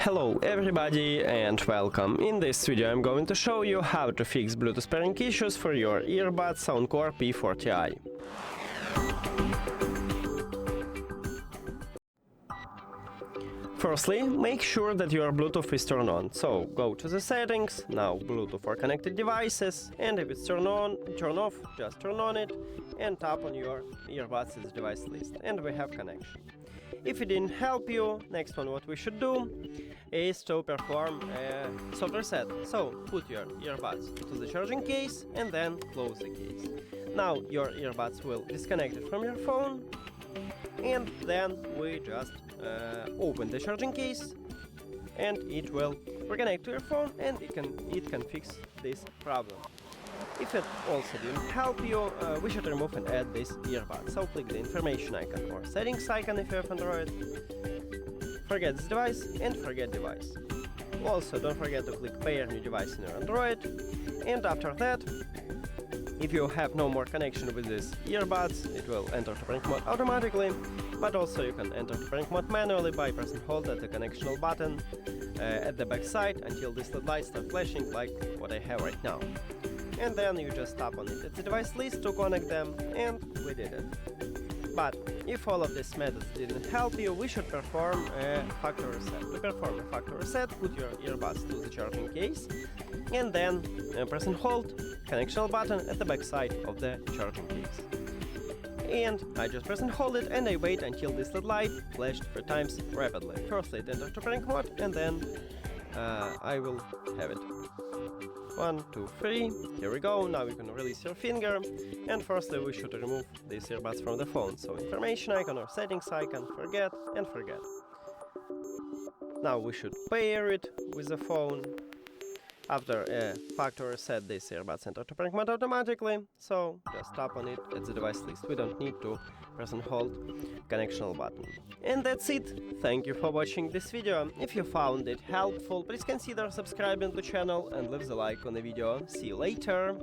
Hello everybody and welcome. In this video I'm going to show you how to fix Bluetooth pairing issues for your earbuds SOUNDCORE P40i. Firstly, make sure that your Bluetooth is turned on. So go to the settings, now Bluetooth for connected devices, and if it's turned on, turn off, just turn on it and tap on your earbuds as device list, and we have connection. If it didn't help you, next one what we should do is to perform a soft reset. So put your earbuds to the charging case and then close the case. Now your earbuds will disconnect it from your phone, and then we just open the charging case and it will reconnect to your phone and it can fix this problem. If it also didn't help you, we should remove and add this earbud. So click the information icon or settings icon if you have Android. Forget this device and forget device. Also don't forget to click pair new device in your Android. And after that, if you have no more connection with these earbuds, it will enter to prank mode automatically, but also you can enter to prank mode manually by pressing hold at the connectional button at the back side until this LED light starts flashing like what I have right now. And then you just tap on it at the device list to connect them, and we did it. But if all of these methods didn't help you, we should perform a factory reset. To perform a factory reset, put your earbuds to the charging case and then press and hold connectional button at the back side of the charging case. And I just press and hold it and I wait until this LED light flashed 3 times rapidly. Firstly it enters to prank mode and then I will have it. 1, 2, 3, here we go. Now you can release your finger, and firstly we should remove these earbuds from the phone. So information icon or settings icon, forget and forget. Now we should pair it with the phone. After a factory reset, these earbuds enter to prank mode automatically, so just tap on it at the device list. We don't need to press and hold connectional button. And that's it. Thank you for watching this video. If you found it helpful, please consider subscribing to the channel and leave the like on the video. See you later!